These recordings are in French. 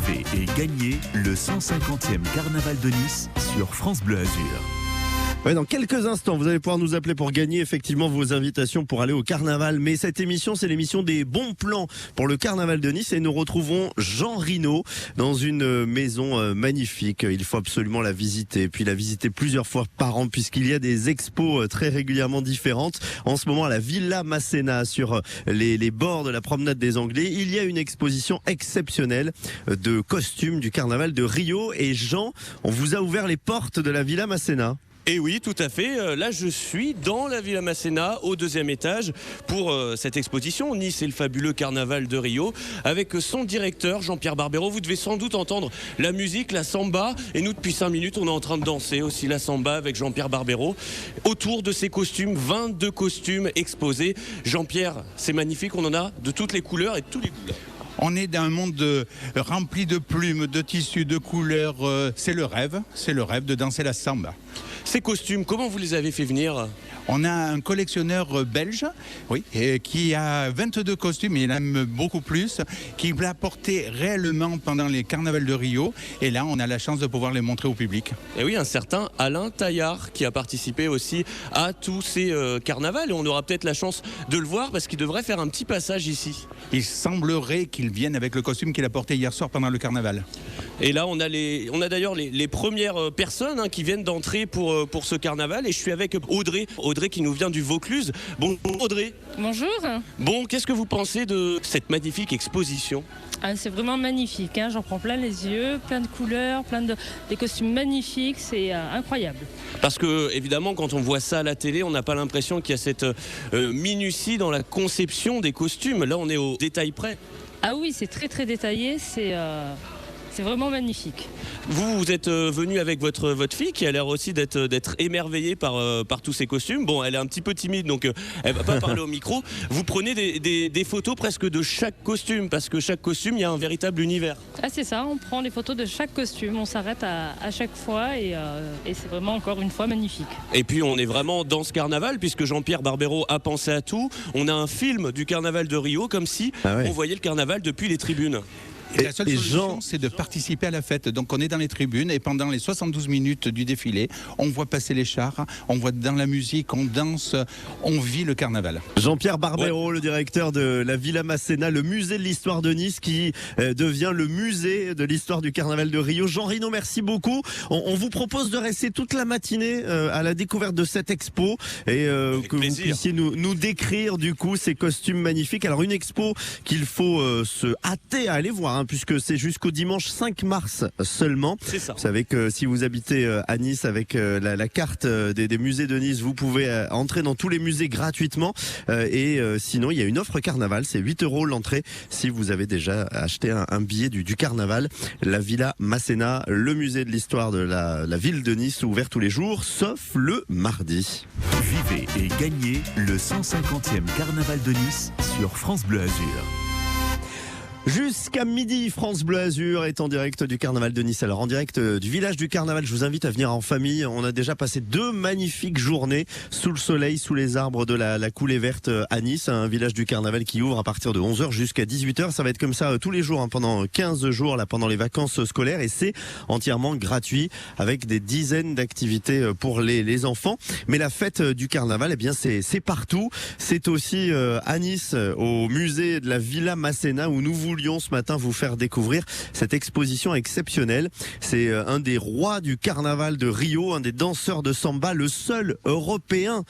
Vivez et gagnez le 150e Carnaval de Nice sur France Bleu Azur. Ouais, dans quelques instants, vous allez pouvoir nous appeler pour gagner effectivement vos invitations pour aller au carnaval. Mais cette émission, c'est l'émission des bons plans pour le carnaval de Nice et nous retrouvons Jean Rino dans une maison magnifique. Il faut absolument la visiter, puis la visiter plusieurs fois par an puisqu'il y a des expos très régulièrement différentes. En ce moment, à la Villa Masséna, sur les bords de la promenade des Anglais, il y a une exposition exceptionnelle de costumes du carnaval de Rio. Et Jean, on vous a ouvert les portes de la Villa Masséna. Et oui, tout à fait. Là, je suis dans la Villa Masséna, au 2e étage, pour cette exposition Nice et le fabuleux carnaval de Rio, avec son directeur, Jean-Pierre Barbero. Vous devez sans doute entendre la musique, la samba. Et nous, depuis 5 minutes, on est en train de danser aussi la samba avec Jean-Pierre Barbero. Autour de ces costumes, 22 costumes exposés. Jean-Pierre, c'est magnifique, on en a de toutes les couleurs et de tous les couleurs. On est dans un monde rempli de plumes, de tissus, de couleurs. C'est le rêve de danser la samba. Ces costumes, comment vous les avez fait venir ? On a un collectionneur belge, oui, qui a 22 costumes, et il aime beaucoup plus, qui l'a porté réellement pendant les carnavals de Rio. Et là, on a la chance de pouvoir les montrer au public. Et oui, un certain Alain Taillard qui a participé aussi à tous ces carnavals. Et on aura peut-être la chance de le voir parce qu'il devrait faire un petit passage ici. Il semblerait qu'il vienne avec le costume qu'il a porté hier soir pendant le carnaval. Et là, on a d'ailleurs les premières personnes qui viennent d'entrer pour ce carnaval. Et je suis avec Audrey qui nous vient du Vaucluse. Bon, Audrey. Bonjour. Bon, qu'est-ce que vous pensez de cette magnifique exposition ? C'est vraiment magnifique, j'en prends plein les yeux, plein de couleurs, des costumes magnifiques, c'est incroyable. Parce que évidemment, quand on voit ça à la télé, on n'a pas l'impression qu'il y a cette minutie dans la conception des costumes. Là, on est au détail près. Ah oui, c'est très très détaillé, c'est vraiment magnifique. Vous êtes venu avec votre fille qui a l'air aussi d'être émerveillée par tous ces costumes. Bon, elle est un petit peu timide, donc elle va pas parler au micro. Vous prenez des photos presque de chaque costume, parce que chaque costume, il y a un véritable univers. Ah, c'est ça, on prend les photos de chaque costume, on s'arrête à chaque fois et c'est vraiment encore une fois magnifique. Et puis on est vraiment dans ce carnaval, puisque Jean-Pierre Barbero a pensé à tout. On a un film du carnaval de Rio, comme si on voyait le carnaval depuis les tribunes. Et la seule solution, c'est de participer à la fête. Donc on est dans les tribunes et pendant les 72 minutes du défilé, on voit passer les chars, on voit dans la musique, on danse, on vit le carnaval. Jean-Pierre Barbero, le directeur de la Villa Masséna, le musée de l'histoire de Nice qui devient le musée de l'histoire du carnaval de Rio. Jean Rino, merci beaucoup. On vous propose de rester toute la matinée à la découverte de cette expo et que vous puissiez nous décrire du coup ces costumes magnifiques. Alors une expo qu'il faut se hâter à aller voir, puisque c'est jusqu'au dimanche 5 mars seulement. C'est ça. Vous savez que si vous habitez à Nice avec la carte des musées de Nice, vous pouvez entrer dans tous les musées gratuitement. Et sinon, il y a une offre carnaval, c'est 8 € l'entrée si vous avez déjà acheté un billet du carnaval. La Villa Masséna, le musée de l'histoire de la ville de Nice, ouvert tous les jours, sauf le mardi. Vivez et gagnez le 150e Carnaval de Nice sur France Bleu Azur. Jusqu'à midi, France Bleu Azur est en direct du carnaval de Nice. Alors en direct du village du carnaval, je vous invite à venir en famille. On a déjà passé 2 magnifiques journées sous le soleil, sous les arbres de la coulée verte à Nice, un village du carnaval qui ouvre à partir de 11h jusqu'à 18h. Ça va être comme ça tous les jours, pendant 15 jours, là, pendant les vacances scolaires, et c'est entièrement gratuit avec des dizaines d'activités pour les enfants. Mais la fête du carnaval, eh bien c'est partout. C'est aussi à Nice, au musée de la Villa Masséna, où nous voulions ce matin vous faire découvrir cette exposition exceptionnelle. C'est un des rois du carnaval de Rio, un des danseurs de samba, le seul européen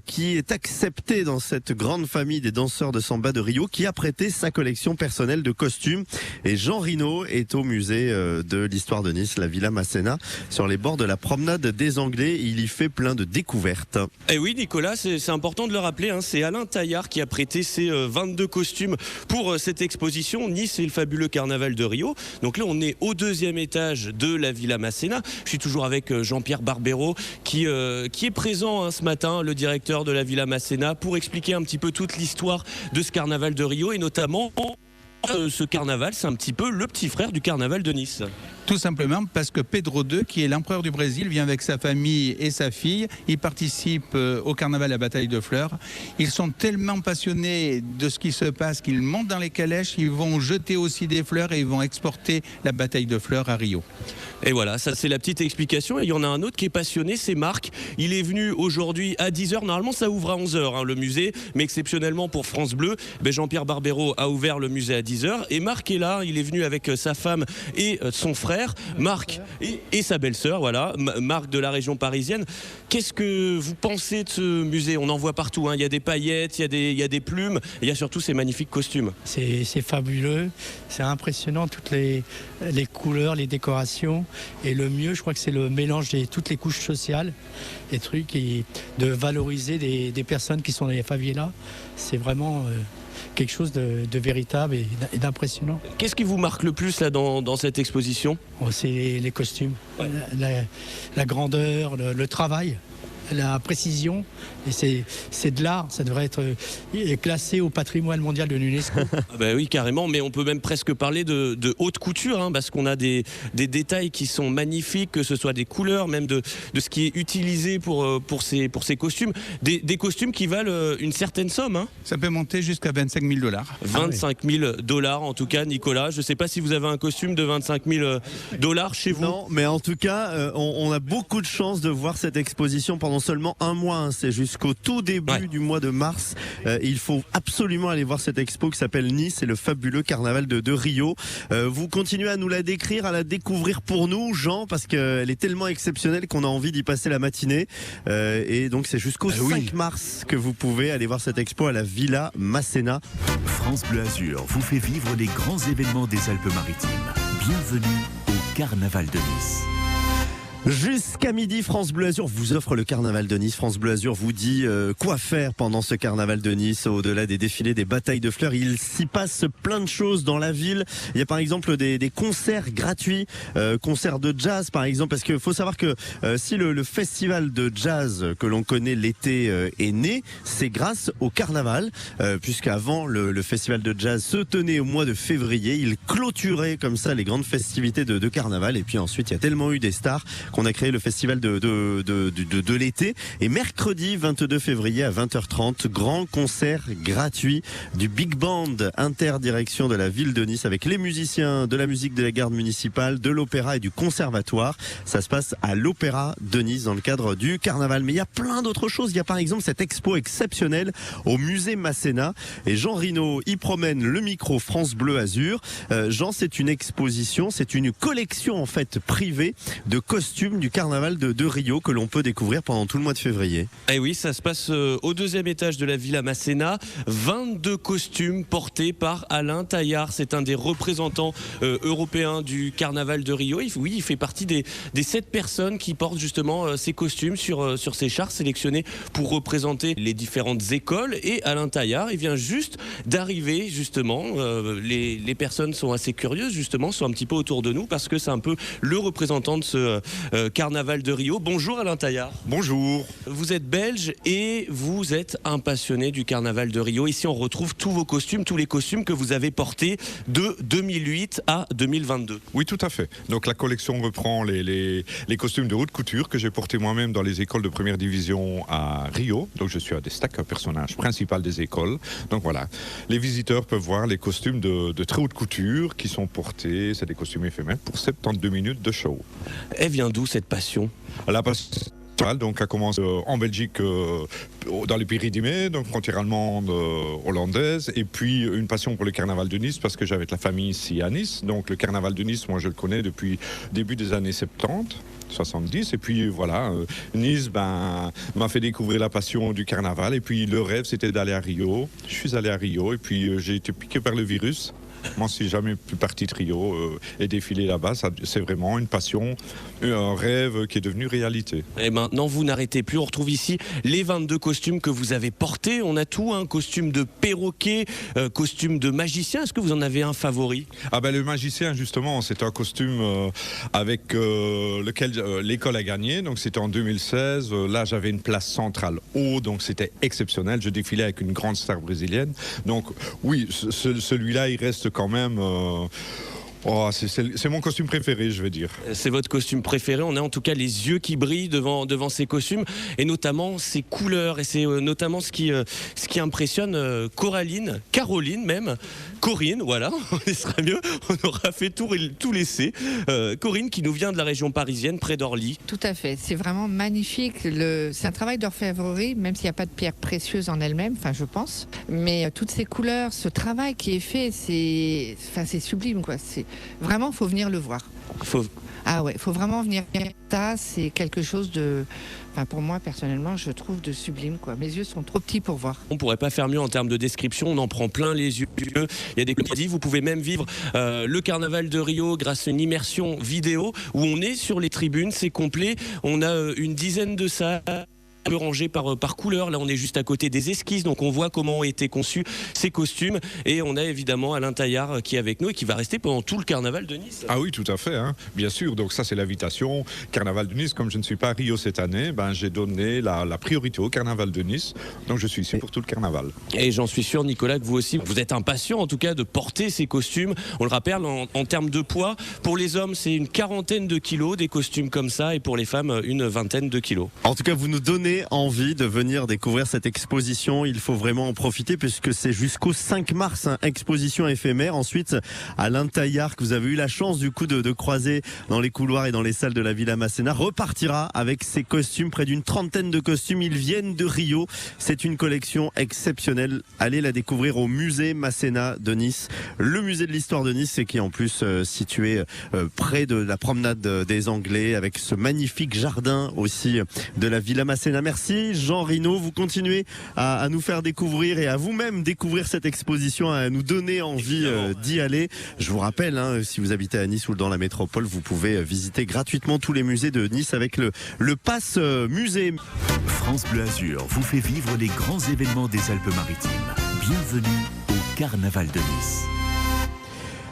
qui est accepté dans cette grande famille des danseurs de samba de Rio, qui a prêté sa collection personnelle de costumes. Et Jean Rino est au musée de l'histoire de Nice, la Villa Masséna, sur les bords de la promenade des Anglais. Il y fait plein de découvertes. Et oui, Nicolas, c'est important de le rappeler, c'est Alain Taillard qui a prêté ses 22 costumes pour cette exposition Nice et le fabuleux carnaval de Rio. Donc là, on est au 2e étage de la Villa Masséna. Je suis toujours avec Jean-Pierre Barbero qui est présent ce matin, le directeur de la Villa Masséna, pour expliquer un petit peu toute l'histoire de ce carnaval de Rio et notamment ce carnaval, c'est un petit peu le petit frère du carnaval de Nice. Tout simplement parce que Pedro II, qui est l'empereur du Brésil, vient avec sa famille et sa fille. Il participe au carnaval à la bataille de fleurs. Ils sont tellement passionnés de ce qui se passe qu'ils montent dans les calèches, ils vont jeter aussi des fleurs et ils vont exporter la bataille de fleurs à Rio. Et voilà, ça c'est la petite explication. Et il y en a un autre qui est passionné, c'est Marc. Il est venu aujourd'hui à 10h. Normalement, ça ouvre à 11h, le musée. Mais exceptionnellement pour France Bleu, Jean-Pierre Barbero a ouvert le musée à 10h. Et Marc est là, il est venu avec sa femme et son frère. Marc et sa belle-sœur, voilà. Marc de la région parisienne. Qu'est-ce que vous pensez de ce musée? On en voit partout, hein. Il y a des paillettes, il y a des plumes. Et il y a surtout ces magnifiques costumes. C'est fabuleux, c'est impressionnant, toutes les couleurs, les décorations. Et le mieux, je crois que c'est le mélange de toutes les couches sociales, des trucs, et de valoriser des personnes qui sont dans les favelas. C'est vraiment quelque chose de véritable et d'impressionnant. Qu'est-ce qui vous marque le plus là, dans cette exposition? C'est les costumes, la grandeur, le travail, la précision. Et c'est de l'art, ça devrait être classé au patrimoine mondial de l'UNESCO. Oui, carrément, mais on peut même presque parler de haute couture, hein, parce qu'on a des détails qui sont magnifiques, que ce soit des couleurs, même de ce qui est utilisé pour ces costumes. Des costumes qui valent une certaine somme. Hein. Ça peut monter jusqu'à 25 000 $. 25 000 $, en tout cas, Nicolas. Je ne sais pas si vous avez un costume de 25 000 $ chez vous. Non, mais en tout cas, on a beaucoup de chance de voir cette exposition pendant seulement un mois. Hein. C'est jusqu'au tout début du mois de mars. Il faut absolument aller voir cette expo qui s'appelle Nice et le fabuleux carnaval de Rio. Vous continuez à nous la décrire, à la découvrir pour nous, Jean, parce qu'elle est tellement exceptionnelle qu'on a envie d'y passer la matinée. Et donc c'est jusqu'au 5 mars que vous pouvez aller voir cette expo à la Villa Masséna. France Bleu Azur vous fait vivre les grands événements des Alpes-Maritimes. Bienvenue au Carnaval de Nice. Jusqu'à midi, France Bleu Azur vous offre le carnaval de Nice. France Bleu Azur vous dit quoi faire pendant ce carnaval de Nice. Au-delà des défilés, des batailles de fleurs, il s'y passe plein de choses dans la ville. Il y a par exemple des concerts gratuits, concerts de jazz par exemple, parce qu'il faut savoir que si le festival de jazz que l'on connaît l'été est né, c'est grâce au carnaval, puisqu'avant le festival de jazz se tenait au mois de février. Il clôturait comme ça les grandes festivités de carnaval, et puis ensuite il y a tellement eu des stars qu'on a créé le festival de l'été. Et mercredi 22 février à 20h30, grand concert gratuit du Big Band interdirection de la ville de Nice, avec les musiciens de la musique de la garde municipale, de l'opéra et du conservatoire. Ça se passe à l'Opéra de Nice dans le cadre du carnaval. Mais il y a plein d'autres choses. Il y a par exemple cette expo exceptionnelle au musée Masséna, et Jean Rino y promène le micro France Bleu Azur. Jean, c'est une exposition, c'est une collection en fait privée de costumes du carnaval de Rio que l'on peut découvrir pendant tout le mois de février. Et oui, ça se passe au 2e étage de la Villa Masséna. 22 costumes portés par Alain Taillard. C'est un des représentants européens du carnaval de Rio. Il fait partie des 7 personnes qui portent justement ces costumes sur ces chars sélectionnés pour représenter les différentes écoles. Et Alain Taillard, il vient juste d'arriver justement. Les personnes sont assez curieuses justement, sont un petit peu autour de nous parce que c'est un peu le représentant de ce carnaval de Rio. Bonjour Alain Taillard. Bonjour. Vous êtes belge et vous êtes un passionné du carnaval de Rio. Ici on retrouve tous vos costumes, tous les costumes que vous avez portés de 2008 à 2022. Oui, tout à fait. Donc la collection reprend les costumes de haute couture que j'ai portés moi-même dans les écoles de première division à Rio. Donc je suis à Destac, un personnage principal des écoles. Donc voilà, les visiteurs peuvent voir les costumes de très haute couture qui sont portés. C'est des costumes éphémères pour 72 minutes de show. Elle vient d'où cette passion? La passion donc a commencé en Belgique, dans les Pyrénées, donc frontière allemande, hollandaise, et puis une passion pour le carnaval de Nice parce que j'avais de la famille ici à Nice. Donc le carnaval de Nice, moi je le connais depuis début des années 70. 70, et puis voilà, Nice m'a fait découvrir la passion du carnaval, et puis le rêve c'était d'aller à Rio. Je suis allé à Rio et puis j'ai été piqué par le virus. Moi, je ne suis jamais plus parti de Rio et défiler là-bas. C'est vraiment une passion, un rêve qui est devenu réalité. Et maintenant, vous n'arrêtez plus. On retrouve ici les 22 costumes que vous avez portés. On a tout, hein, costume de perroquet, costume de magicien. Est-ce que vous en avez un favori? Le magicien, justement, c'est un costume avec lequel l'école a gagné. Donc, c'était en 2016. Là, j'avais une place centrale haut, donc c'était exceptionnel. Je défilais avec une grande star brésilienne. Donc, oui, celui-là, il reste quand même Oh, c'est mon costume préféré, je vais dire. C'est votre costume préféré. On a en tout cas les yeux qui brillent devant ces costumes et notamment ces couleurs. Et c'est notamment ce qui impressionne Caroline même. Corinne, voilà, il serait mieux. On aura fait tout l'essai. Corinne qui nous vient de la région parisienne, près d'Orly. Tout à fait. C'est vraiment magnifique. C'est un travail d'orfèvrerie, même s'il n'y a pas de pierres précieuses en elle-même, enfin je pense. Mais toutes ces couleurs, ce travail qui est fait, c'est sublime, quoi. Vraiment, faut venir le voir. Ah ouais, faut vraiment venir. Ça, c'est quelque chose de... Enfin, pour moi, personnellement, je trouve de sublime, quoi. Mes yeux sont trop petits pour voir. On pourrait pas faire mieux en termes de description. On en prend plein les yeux. Il y a des comédies. Vous pouvez même vivre le carnaval de Rio grâce à une immersion vidéo où on est sur les tribunes. C'est complet. On a une dizaine de salles. Un peu rangé par couleur. Là, on est juste à côté des esquisses, donc on voit comment ont été conçus ces costumes. Et on a évidemment Alain Taillard qui est avec nous et qui va rester pendant tout le carnaval de Nice. Ah oui, tout à fait, hein. Bien sûr. Donc ça, c'est l'invitation. Carnaval de Nice, comme je ne suis pas à Rio cette année, j'ai donné la priorité au carnaval de Nice. Donc je suis ici pour tout le carnaval. Et j'en suis sûr, Nicolas, que vous aussi, vous êtes impatient en tout cas de porter ces costumes. On le rappelle, en termes de poids, pour les hommes, c'est une 40aine de kilos, des costumes comme ça, et pour les femmes, une 20aine de kilos. En tout cas, vous nous donnez envie de venir découvrir cette exposition. Il faut vraiment en profiter puisque c'est jusqu'au 5 mars, exposition éphémère. Ensuite, Alain Taillard, que vous avez eu la chance du coup de croiser dans les couloirs et dans les salles de la Villa Masséna, repartira avec ses costumes, près d'une 30aine de costumes. Ils viennent de Rio. C'est une collection exceptionnelle. Allez la découvrir au musée Masséna de Nice, le musée de l'histoire de Nice, et qui est en plus situé près de la promenade des Anglais, avec ce magnifique jardin aussi de la Villa Masséna. Merci Jean Rino, vous continuez à nous faire découvrir et à vous-même découvrir cette exposition, à nous donner envie d'y aller. Je vous rappelle, si vous habitez à Nice ou dans la métropole, vous pouvez visiter gratuitement tous les musées de Nice avec le pass musée. France Bleu Azur vous fait vivre les grands événements des Alpes-Maritimes. Bienvenue au Carnaval de Nice.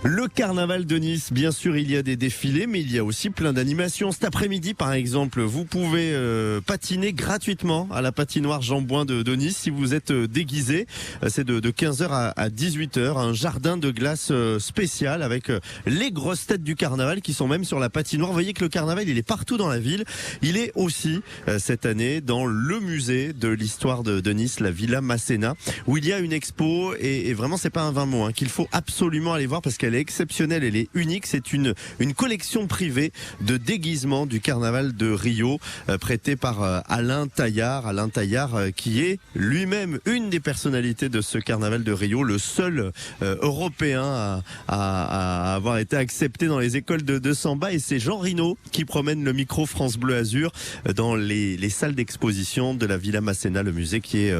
Le carnaval de Nice, bien sûr, il y a des défilés, mais il y a aussi plein d'animations. Cet après-midi, par exemple, vous pouvez patiner gratuitement à la patinoire Jean Bouin de Nice si vous êtes déguisé. C'est de 15h à 18h, un jardin de glace spécial avec les grosses têtes du carnaval qui sont même sur la patinoire. Vous voyez que le carnaval, il est partout dans la ville. Il est aussi cette année dans le musée de l'histoire de Nice, la Villa Masséna, où il y a une expo et vraiment, c'est pas un vain mot qu'il faut absolument aller voir parce qu'elle est exceptionnelle, elle est unique. C'est une collection privée de déguisements du carnaval de Rio, prêtée par Alain Taillard. Alain Taillard qui est lui-même une des personnalités de ce carnaval de Rio, le seul européen à avoir été accepté dans les écoles de samba. Et c'est Jean Rino qui promène le micro France Bleu Azur dans les salles d'exposition de la Villa Masséna, le musée qui est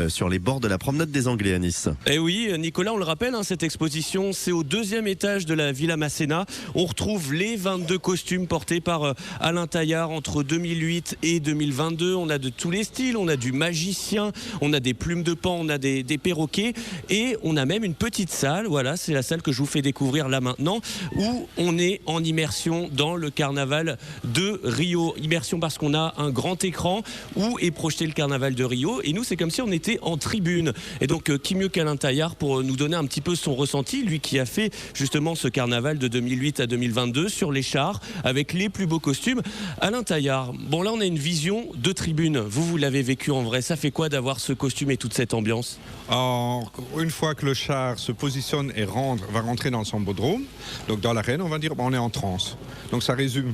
sur les bords de la promenade des Anglais à Nice. Et oui, Nicolas, on le rappelle, cette exposition, c'est au 2e étage de la Villa Masséna. On retrouve les 22 costumes portés par Alain Taillard entre 2008 et 2022. On a de tous les styles, on a du magicien, on a des plumes de pan, on a des perroquets et on a même une petite salle, voilà, c'est la salle que je vous fais découvrir là maintenant, où on est en immersion dans le carnaval de Rio. Immersion parce qu'on a un grand écran où est projeté le carnaval de Rio et nous c'est comme si on était en tribune. Et donc qui mieux qu'Alain Taillard pour nous donner un petit peu son ressenti, lui qui a fait justement ce carnaval de 2008 à 2022 sur les chars avec les plus beaux costumes. Alain Taillard, bon là on a une vision de tribune, vous l'avez vécu en vrai, ça fait quoi d'avoir ce costume et toute cette ambiance? Alors, une fois que le char se positionne et va rentrer dans le sambodrome, donc dans l'arène on va dire, on est en transe. Donc ça résume.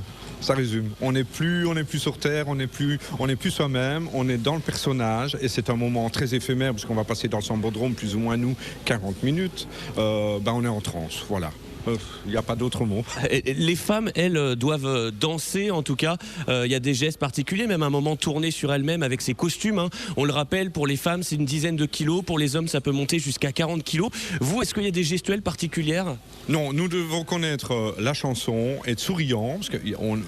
On n'est plus sur terre, on n'est plus soi-même, on est dans le personnage et c'est un moment très éphémère parce qu'on va passer dans le sambodrome plus ou moins 40 minutes. On est en transe, voilà. Il n'y a pas d'autre mot. Les femmes, elles, doivent danser, en tout cas. Il y a des gestes particuliers, même un moment tourné sur elles-mêmes avec ses costumes. On le rappelle, pour les femmes, c'est une dizaine de kilos. Pour les hommes, ça peut monter jusqu'à 40 kilos. Vous, est-ce qu'il y a des gestuelles particulières? Non, nous devons connaître la chanson, être souriant, parce que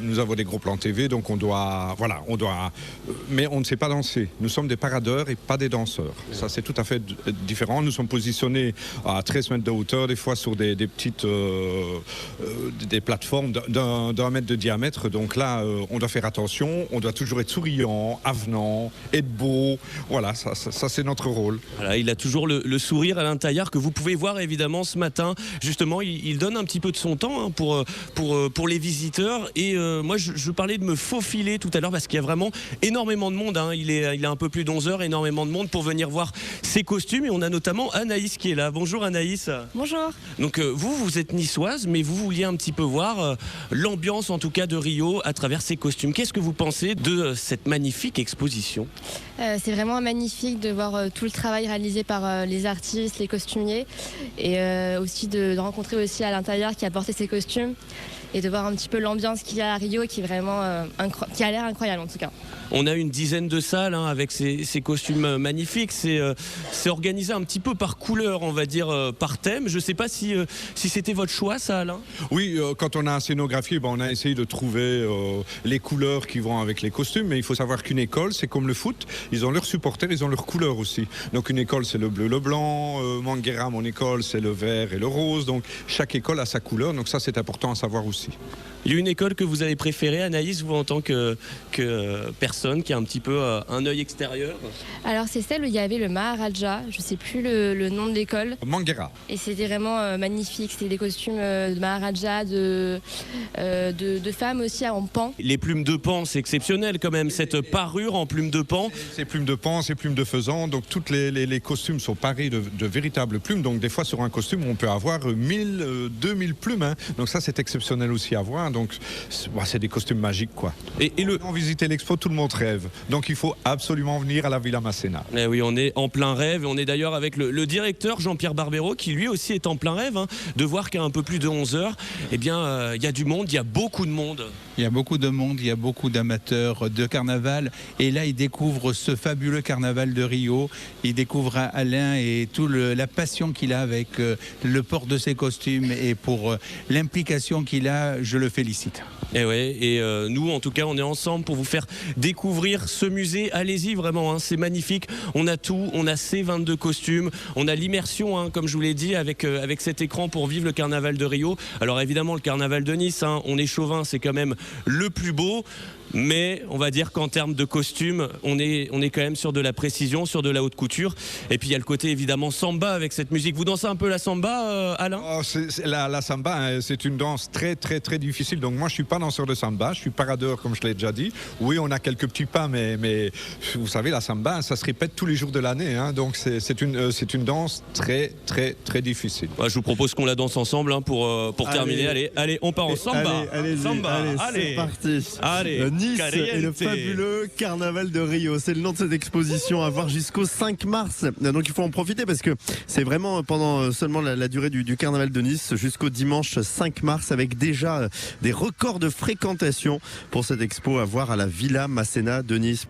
nous avons des gros plans TV, donc on doit, mais on ne sait pas danser. Nous sommes des paradeurs et pas des danseurs. Ça, c'est tout à fait différent. Nous sommes positionnés à 13 mètres de hauteur, des fois sur des petites des plateformes d'un mètre de diamètre. Donc là, on doit faire attention, on doit toujours être souriant, avenant, être beau. Voilà, ça c'est notre rôle. Voilà, il a toujours le sourire à l'intérieur que vous pouvez voir évidemment ce matin. Justement, il donne un petit peu de son temps hein, pour les visiteurs. Et moi, je parlais de me faufiler tout à l'heure parce qu'il y a vraiment énormément de monde. Hein. Il est un peu plus d'11h, énormément de monde pour venir voir ces costumes. Et on a notamment Anaïs qui est là. Bonjour Anaïs. Bonjour. Donc vous êtes niçoise, mais vous vouliez un petit peu voir l'ambiance en tout cas de Rio à travers ces costumes. Qu'est-ce que vous pensez de cette magnifique exposition ? C'est vraiment magnifique de voir tout le travail réalisé par les artistes, les costumiers et aussi de rencontrer aussi à l'intérieur qui a porté ces costumes et de voir un petit peu l'ambiance qu'il y a à Rio qui est vraiment qui a l'air incroyable en tout cas. On a une dizaine de salles hein, avec ces costumes magnifiques. C'est organisé un petit peu par couleur, on va dire, par thème. Je ne sais pas si c'était votre choix, ça, Alain ? Oui, quand on a scénographié, on a essayé de trouver les couleurs qui vont avec les costumes. Mais il faut savoir qu'une école, c'est comme le foot. Ils ont leurs supporters, ils ont leurs couleurs aussi. Donc une école, c'est le bleu, le blanc. Manguera, mon école, c'est le vert et le rose. Donc chaque école a sa couleur. Donc ça, c'est important à savoir aussi. Il y a une école que vous avez préférée, Anaïs, vous en tant que personne qui a un petit peu un œil extérieur ? Alors c'est celle où il y avait le Maharaja, je ne sais plus le nom de l'école. Manguera. Et c'était vraiment magnifique, c'était des costumes de Maharaja, de femmes aussi en pan. Les plumes de pan, c'est exceptionnel quand même, cette parure en plumes de pan. Ces plumes de pan, ces plumes de faisan, donc toutes les costumes sont parés de véritables plumes. Donc des fois sur un costume, on peut avoir 1000, 2000 plumes. Hein. Donc ça, c'est exceptionnel aussi à voir. Donc c'est des costumes magiques quoi. Et quand visiter l'expo, tout le monde rêve. Donc il faut absolument venir à la Villa Masséna. Eh oui, on est en plein rêve et on est d'ailleurs avec le directeur Jean-Pierre Barbero qui lui aussi est en plein rêve hein, de voir qu'à un peu plus de 11h, eh bien il y a du monde, il y a beaucoup de monde. Il y a beaucoup de monde, il y a beaucoup d'amateurs de carnaval et là il découvre ce fabuleux carnaval de Rio. Il découvre Alain et toute la passion qu'il a avec le port de ses costumes et pour l'implication qu'il a, je le félicite. Et ouais, et nous en tout cas on est ensemble pour vous faire découvrir ce musée. Allez-y vraiment, hein, c'est magnifique. On a tout, on a ces 22 costumes, on a l'immersion, hein, comme je vous l'ai dit, avec cet écran pour vivre le carnaval de Rio. Alors évidemment le carnaval de Nice, hein, on est chauvin, c'est quand même le plus beau. Mais on va dire qu'en termes de costumes, on est quand même sur de la précision, sur de la haute couture. Et puis il y a le côté évidemment samba avec cette musique. Vous dansez un peu la samba, Alain ? La samba, hein, c'est une danse très très très difficile. Donc moi je suis pas danseur de samba, je suis paradeur comme je l'ai déjà dit. Oui, on a quelques petits pas, mais vous savez la samba, ça se répète tous les jours de l'année. Hein, donc c'est une danse très très très difficile. Je vous propose qu'on la danse ensemble hein, pour terminer. Allez, on part en samba. Allez, c'est parti. Allez. Nice et le fabuleux carnaval de Rio. C'est le nom de cette exposition à voir jusqu'au 5 mars. Donc il faut en profiter parce que c'est vraiment pendant seulement la durée du carnaval de Nice jusqu'au dimanche 5 mars avec déjà des records de fréquentation pour cette expo à voir à la Villa Masséna de Nice.